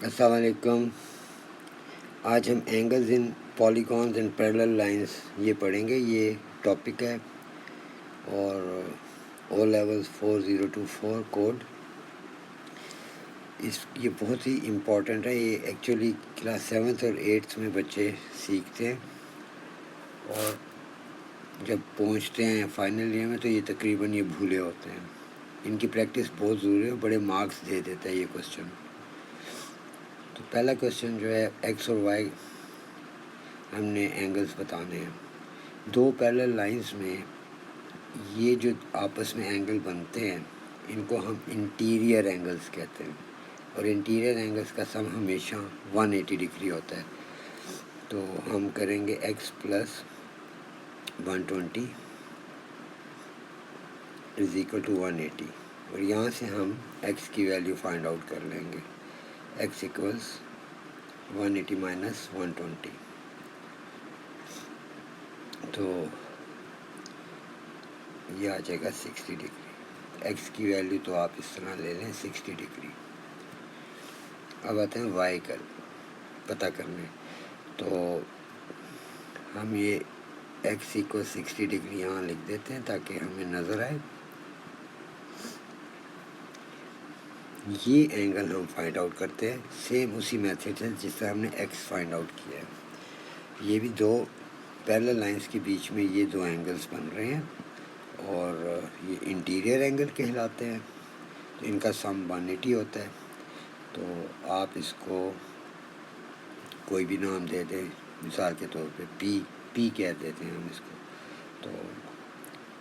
السلام علیکم. آج ہم angles in polygons and parallel lines یہ پڑھیں گے. یہ ٹاپک ہے اور او لیولز 4024 کوڈ. یہ بہت ہی امپورٹنٹ ہے. یہ ایکچولی کلاس 7th اور 8th میں بچے سیکھتے ہیں اور جب پہنچتے ہیں فائنل ایئر میں تو یہ تقریباً یہ بھولے ہوتے ہیں. ان کی پریکٹس بہت ضروری ہے. بڑے مارکس دے دیتا ہے یہ کوشچن. تو پہلا کوشچن جو ہے ایکس اور وائی ہم نے اینگلز بتانے ہیں. دو پیرلل لائنز میں یہ جو آپس میں اینگل بنتے ہیں ان کو ہم انٹیریئر اینگلز کہتے ہیں اور انٹیریئر اینگلز کا سم ہمیشہ 180 ڈگری ہوتا ہے. تو ہم کریں گے x plus 120 is equal to 180 اور یہاں سے ہم ایکس کی ویلیو فائنڈ آؤٹ کر لیں گے. X equals 180 minus 120. تو یہ آ جائے گا 60 ڈگری. ایکس کی ویلیو تو آپ اس طرح لے لیں 60 ڈگری. اب آتے ہیں وائی کا پتہ کرنے. تو ہم یہ ایکس کو 60 ڈگری یہاں لکھ دیتے ہیں تاکہ ہمیں نظر آئے. یہ اینگل ہم فائنڈ آؤٹ کرتے ہیں سیم اسی میتھڈ سے جس سے ہم نے ایکس فائنڈ آؤٹ کیا ہے. یہ بھی دو پیرلل لائنز کے بیچ میں یہ دو اینگلز بن رہے ہیں اور یہ انٹیریئر اینگل کہلاتے ہیں. تو ان کا سم 180 ہوتا ہے. تو آپ اس کو کوئی بھی نام دے دیں. مثال کے طور پہ پی کہہ دیتے ہیں ہم اس کو. تو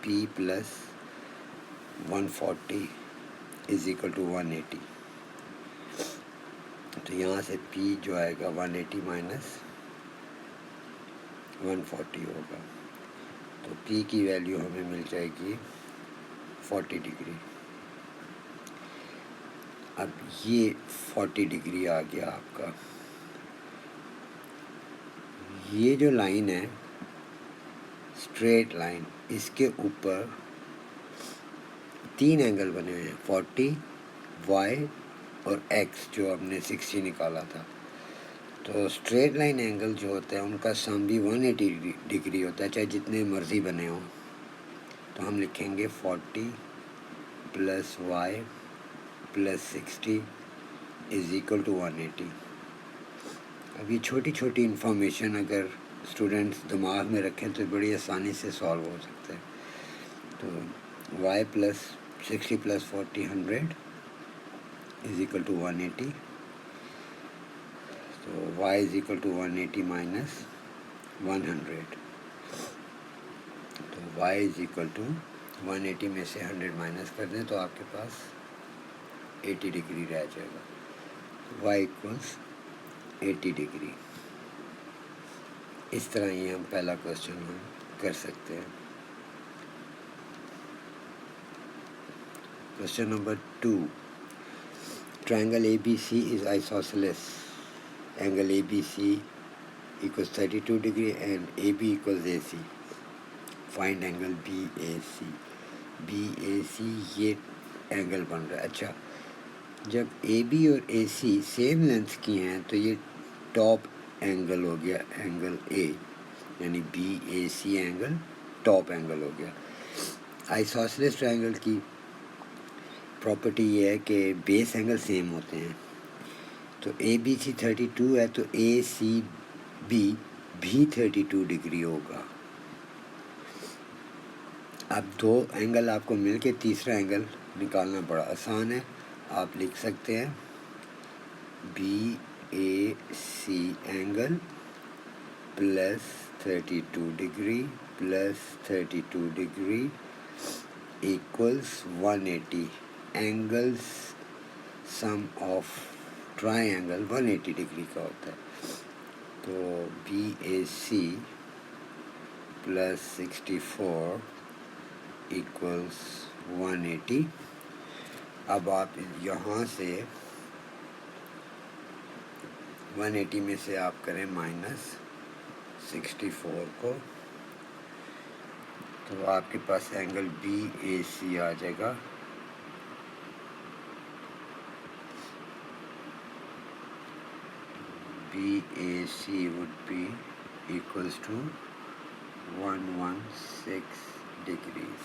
پی پلس 140 از اکول ٹو 180. تو یہاں سے پی جو آئے گا 180 مائنس 140 ہوگا. تو پی کی ویلیو ہمیں مل جائے گی 40 ڈگری. اب یہ 40 ڈگری آ گیا آپ کا. یہ جو لائن ہے اسٹریٹ لائن, اس کے اوپر تین اینگل بنے ہوئے ہیں 40 وائی اور ایکس جو ہم نے 60 نکالا تھا. تو اسٹریٹ لائن اینگل جو ہوتا ہے ان کا سم بھی 180 ڈگری ہوتا ہے چاہے جتنے مرضی بنے ہوں. تو ہم لکھیں گے 40 plus y plus 60 is equal to 180. اب یہ چھوٹی چھوٹی انفارمیشن اگر اسٹوڈنٹس دماغ میں رکھیں تو بڑی آسانی سے سالو ہو سکتا ہے. تو y plus 60 plus 40 100 is equal to 180. تو y is equal to 180 minus 100. تو وائی از اکول ٹو 180 میں سے 100 مائنس کر دیں تو آپ کے پاس 80 ڈگری رہ جائے گا. Y equals 80 degree. اس طرح یہ ہم پہلا کوشچن ہم کر سکتے ہیں. Question number 2. Triangle A B C is isosceles. Angle A B C equals 32 degree and A B equals A C. Find angle B A C. B A C یہ اینگل بن رہا ہے. اچھا, جب اے بی اور اے سی سیم لینتھ کی ہیں تو یہ ٹاپ اینگل ہو گیا اینگل اے, یعنی B A C angle top angle ہو گیا. آئسوسیلس ٹرائنگل کی پراپرٹی یہ ہے کہ بیس اینگل سیم ہوتے ہیں. تو اے بی سی 32 ہے تو اے سی بی بھی 32 ڈگری ہوگا. اب دو اینگل آپ کو مل کے تیسرا اینگل نکالنا بڑا آسان ہے. آپ لکھ سکتے ہیں B A C angle plus 32 degree plus 32 degree equals 180. Angles sum of triangle 180 degree کا ہوتا ہے. تو B A C plus 64 equals 180. اب آپ یہاں سے 180 میں سے آپ کریں مائنس 64 کو تو آپ کے پاس اینگل بی اے سی آ جائے گا BAC would be equals to 116 degrees.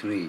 3,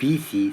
BC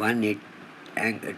18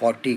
40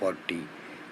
40,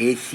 AC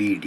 BD.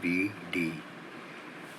BD.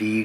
B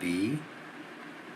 B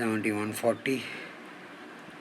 70 140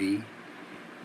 B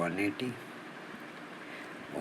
180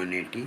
180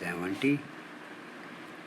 70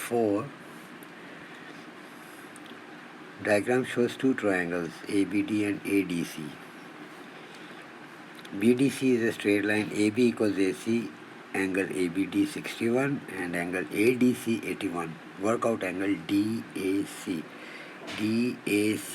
4. Diagram shows 2 triangles ABD and ADC. BDC is a straight line. AB equals AC, angle ABD 61 and angle ADC 81. Work out angle DAC. DAC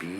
B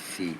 C,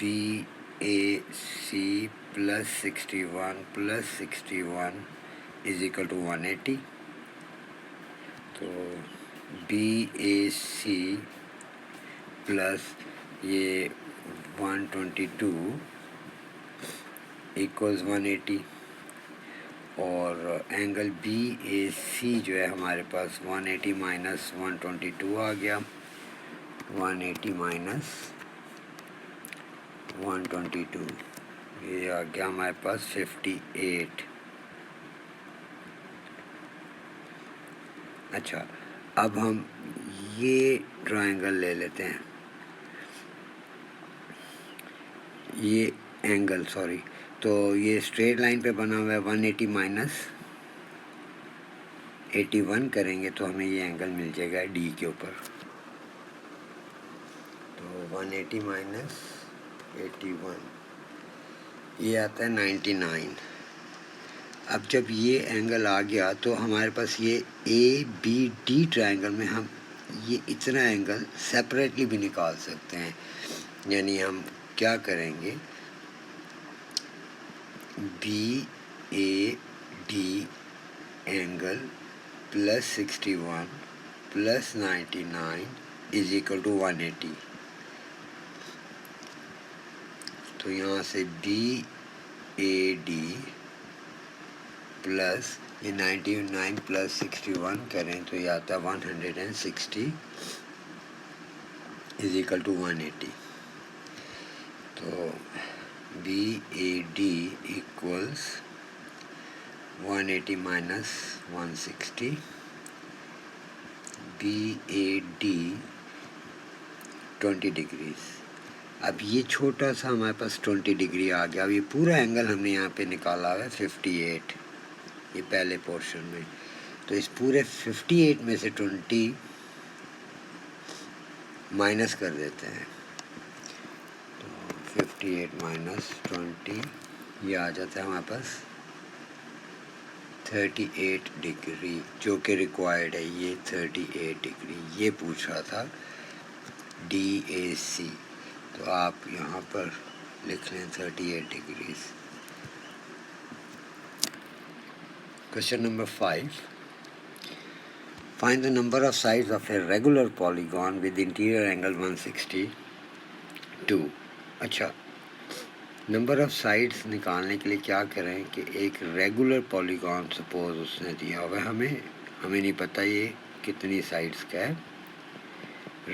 BAC plus 61 is equal to 180. تو BAC plus یہ 122 equals 180 اور angle BAC جو ہے ہمارے پاس 180 minus 122 آ گیا. 180 minus 122 یہ آ گیا ہمارے پاس 58. اچھا اب ہم یہ ٹرائنگل لے لیتے ہیں, یہ اینگل تو یہ اسٹریٹ لائن پہ بنا ہوا ہے. 180 مائنس 81 کریں گے تو ہمیں یہ اینگل مل جائے گا ڈی کے اوپر. تو 180 مائنس 81 یہ آتا ہے 99. اب جب یہ اینگل آ گیا تو ہمارے پاس یہ ABD ٹرائنگل میں ہم یہ اتنا اینگل سیپریٹلی بھی نکال سکتے ہیں. یعنی ہم کیا کریں گے, BAD angle plus 61 plus 99 is equal to 180. تو یہاں سے BAD پلس یہ 99 پلس 61 کریں تو یہ آتا ہے 160 از اکول ٹو 180. تو BAD equals 180 minus 160. BAD 20 degrees. اب یہ چھوٹا سا ہمارے پاس 20 ڈگری آ گیا. اب یہ پورا اینگل ہم نے یہاں پہ نکالا ہوا ہے 58 یہ پہلے پورشن میں. تو اس پورے 58 میں سے 20 مائنس کر دیتے ہیں. 58 مائنس 20 یہ آ جاتا ہے ہمارے پاس 38 ڈگری جو کہ ریکوائرڈ ہے. یہ 38 ڈگری یہ پوچھ رہا تھا DAC. تو آپ یہاں پر لکھ لیں 38 degrees. Question number 5. Find the number of sides of a regular polygon with interior angle 162. اچھا نمبر آف سائڈس نکالنے کے لیے کیا کریں کہ ایک ریگولر پالیگون سپوز اس نے دیا ہوا ہے ہمیں نہیں پتہ یہ کتنی سائڈس کا ہے.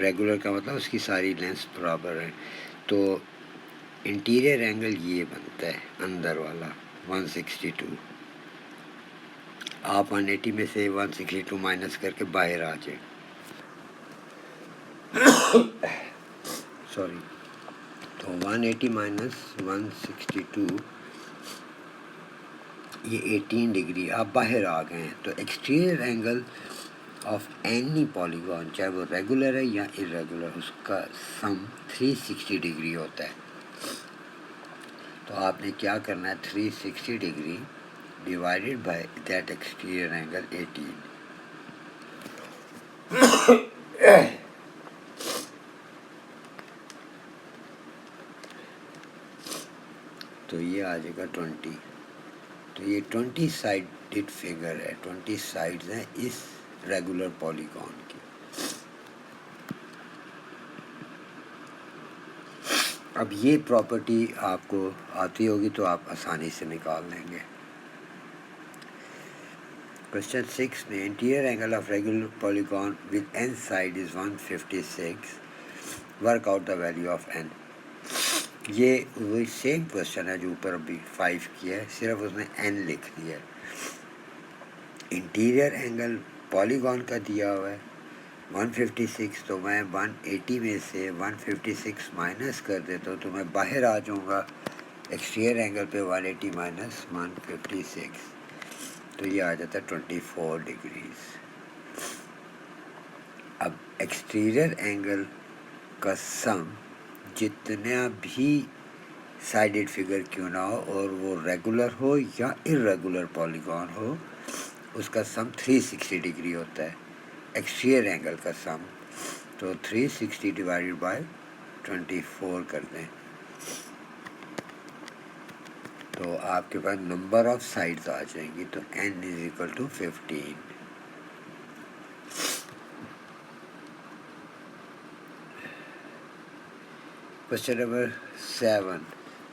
ریگولر کا مطلب اس کی ساری لینس برابر ہیں. تو انٹیریئر اینگل یہ بنتا ہے اندر والا 162. آپ 180 میں سے 162 مائنس کر کے باہر آ جائیں. سوری تو 180 مائنس 162 یہ 18 ڈگری آپ باہر آ گئے ہیں. تو exterior angle of any polygon چاہے وہ ریگولر ہے یا ارریگولر اس کا سم 360 ڈگری ہوتا ہے. تو آپ نے کیا کرنا ہے 360 degree divided by that exterior angle 18. تو یہ آ جائے گا 20. تو یہ 20 سائڈڈ فگر ہے, 20 سائڈز ہیں اس ریگولر پالیگون کی. اب یہ پراپرٹی آپ کو آتی ہوگی تو آپ آسانی سے نکال لیں گے. Question 6 میں interior angle of regular polygon with n side is 156. Work out the value of n. یہ وہی سیم کوشچن ہے جو اوپر ابھی 5 کیا ہے, صرف اس نے n لکھ دیا ہے. انٹیریئر اینگل پالیگون کا دیا ہوا ہے 156. تو میں 180 میں سے 156 مائنس کر دیتا ہوں تو میں باہر آ جاؤں گا ایکسٹیریئر اینگل پہ 180 مائنس 156. تو یہ آ جاتا ہے 24 ڈگریز. اب ایکسٹیریئر اینگل کا سم جتنا بھی سائڈڈ فگر کیوں نہ ہو اور وہ ریگولر ہو یا ارریگولر پالیگون ہو اس کا سم 360 ڈگری ہوتا ہے ایکسٹیریئر اینگل کا سم. تو 360 ڈیوائڈیڈ بائی 24 کر دیں تو آپ کے پاس نمبر آف سائڈز آ جائیں گی. تو n is equal to 15. Question number 7.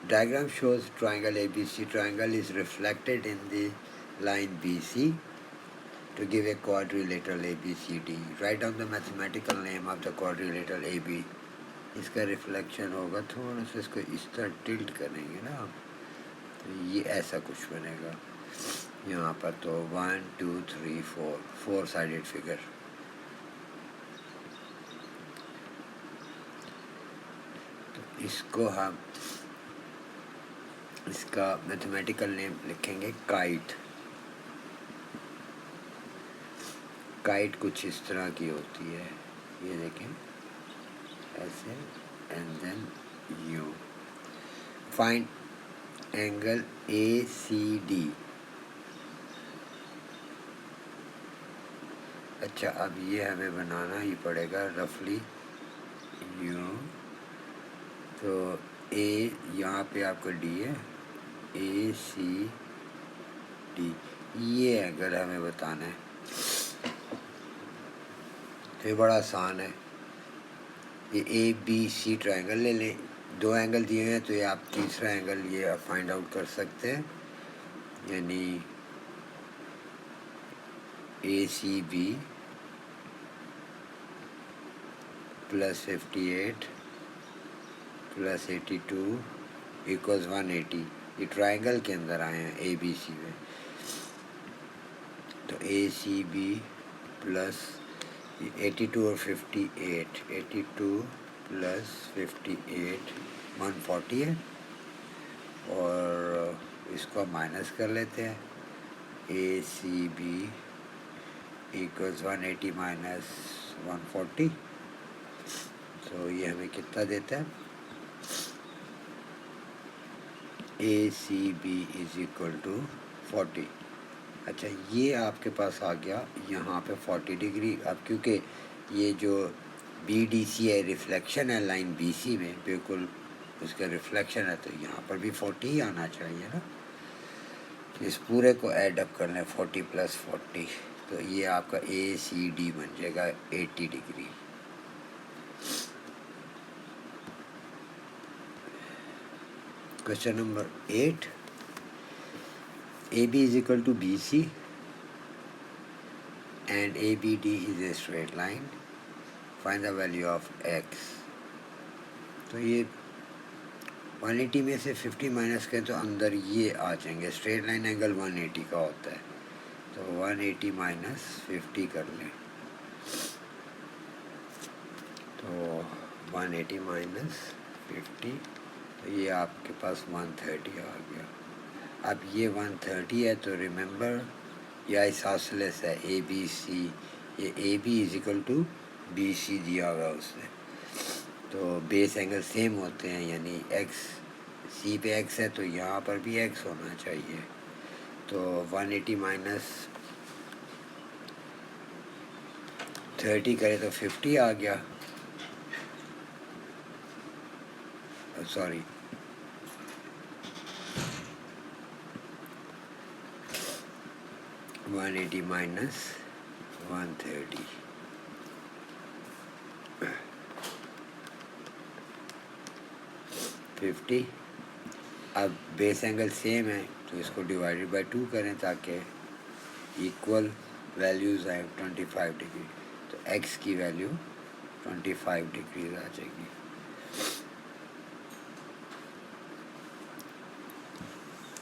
Diagram shows triangle ABC. Triangle is reflected in the line BC to give a quadrilateral ABCD. Write down the mathematical name of the quadrilateral AB. اس کا reflection ہوگا تھوڑا سا اس کو اس طرح tilt کریں گے نا تو یہ ایسا کچھ بنے گا یہاں پر. تو 1 2 3 4 سائڈڈ فگر. تو اس کو ہم اس کا میتھمیٹیکل نیم لکھیں گے کائٹ. کائٹ کچھ اس طرح کی ہوتی ہے, یہ دیکھیں ایسے, and then you. Find angle A C D. اچھا اب یہ ہمیں بنانا ہی پڑے گا رفلی یو. تو اے یہاں پہ آپ کا ڈی ہے, اے سی ڈی, یہ اینگل ہمیں بتانا ہے. تو یہ بڑا آسان ہے. یہ اے بی سی ٹرائنگل لے لیں, 2 اینگل دیے ہیں تو یہ آپ تیسرا اینگل یہ فائنڈ آؤٹ کر سکتے ہیں, یعنی A C B plus 58 plus 82 equals 180. یہ ٹرائنگل کے اندر آئے ہیں اے بی سی میں. تو اے سی بی پلس 82 اور 58, 82 پلس 58 140 ہے, اور اس کو مائنس کر لیتے ہیں. A C B equals 180 minus 140. تو یہ ہمیں کتنا دیتا ہے, A C B is equal to 40. اچھا یہ آپ کے پاس آ گیا یہاں پہ 40 ڈگری. اب کیونکہ یہ جو بی ڈی سی ہے ریفلیکشن ہے لائن بی سی میں, بالکل اس کا ریفلیکشن ہے, تو یہاں پر بھی 40 ہی آنا چاہیے نا. اس پورے کو ایڈ اپ کر لیں 40 پلس 40, تو یہ آپ کا اے سی ڈی بن جائے گا 80 degree. Question number 8. AB is equal to BC and ABD is a straight line. Find the value of x. تو یہ 180 میں سے 50 مائنس کریں تو اندر یہ آ جائیں گے. اسٹریٹ لائن اینگل 180 کا ہوتا ہے, تو 180 مائنس 50 کر لیں, تو 180 مائنس 50, تو یہ آپ کے پاس 130 آ گیا. اب یہ 130 ہے تو ریممبر یہ آئسوسیلس ہے اے بی سی, یہ A B is equal to B C دیا ہوا اس نے. تو بیس اینگل سیم ہوتے ہیں, یعنی ایکس سی پہ ایکس ہے تو یہاں پر بھی ایکس ہونا چاہیے. تو 180 مائنس 30 کرے تو 50 آ گیا, سوری 180 مائنس 130, ففٹی. اب بیس اینگل سیم ہے تو اس کو ڈیوائڈیڈ بائی 2 کریں تاکہ ایکول ویلیوز آئیں 25 ڈگری. تو ایکس کی ویلیو 25 ڈگریز آ جائے گی.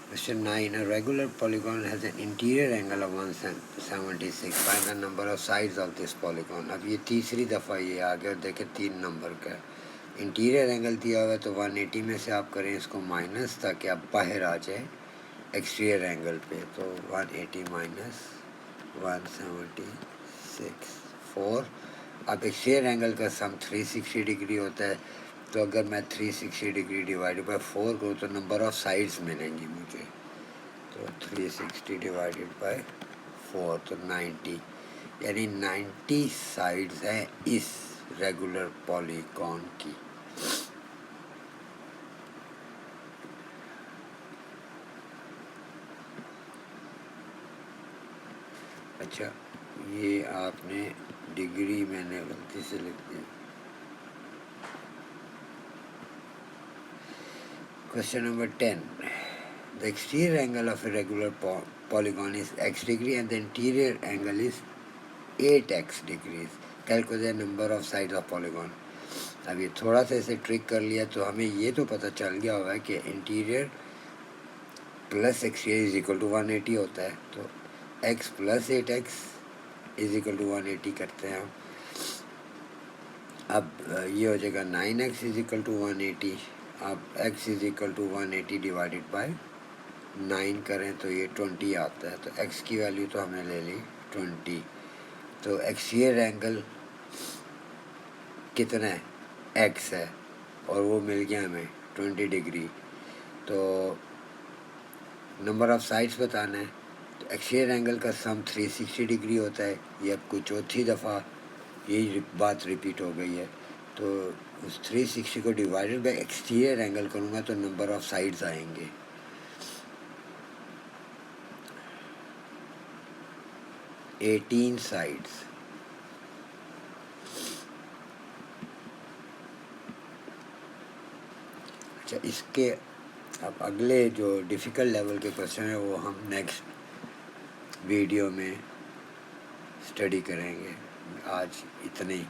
Question 9. A regular polygon has an interior angle of 176. Find the number of sides of this polygon. اب یہ تیسری دفعہ یہ آ گیا, اور دیکھیں 3 نمبر کا ہے. انٹیریئر اینگل دیا ہوا ہے تو 180 میں سے آپ کریں اس کو مائنس تاکہ آپ باہر آ جائیں ایکسٹیریئر اینگل پہ. تو 180 مائنس 176 4. اب ایکسٹیریئر اینگل کا سم 360 ڈگری ہوتا ہے, تو اگر میں 360 ڈگری ڈیوائڈ بائی 4 کروں تو نمبر آف سائڈس ملیں گی مجھے. تو 360 ڈیوائڈیڈ بائی 4 تو 90, یعنی 90 سائڈز ہیں اس ریگولر پالیگون کی. اچھا یہ آپ نے ڈگری میں نے غلطی سے لکھ دیا. Question number 10. The exterior angle of a regular polygon is x degree and the interior angle is 8x degrees. Calculate the number of sides of polygon. اب یہ تھوڑا سا اسے ٹرک کر لیا تو ہمیں یہ تو پتہ چل گیا ہوگا کہ interior plus exterior is equal to 180 ہوتا ہے. تو x plus 8x is equal to 180 کرتے ہیں ہم. اب یہ ہو جائے گا 9x از اکول ٹو 180. اب x is equal to 180 divided by 9 کریں تو یہ 20 آتا ہے. تو x کی ویلیو تو ہم نے لے لی 20. تو ایکسٹیریئر اینگل کتنا ہے x ہے اور وہ مل گیا ہمیں 20 ڈگری. تو نمبر آف سائڈس بتانا ہے. تو ایکسٹیریئر اینگل کا سم 360 ڈگری ہوتا ہے. یہ اب کو چوتھی دفعہ یہی بات ریپیٹ ہو گئی ہے. تو اس 360 کو ڈیوائڈیڈ بائی ایکسٹیریئر اینگل کروں گا تو نمبر آف سائڈز آئیں گے. Eighteen sides. اچھا اس کے اب اگلے جو ڈیفیکلٹ لیول کے کوشچن ہیں وہ ہم نیکسٹ ویڈیو میں اسٹڈی کریں گے. آج اتنے ہی.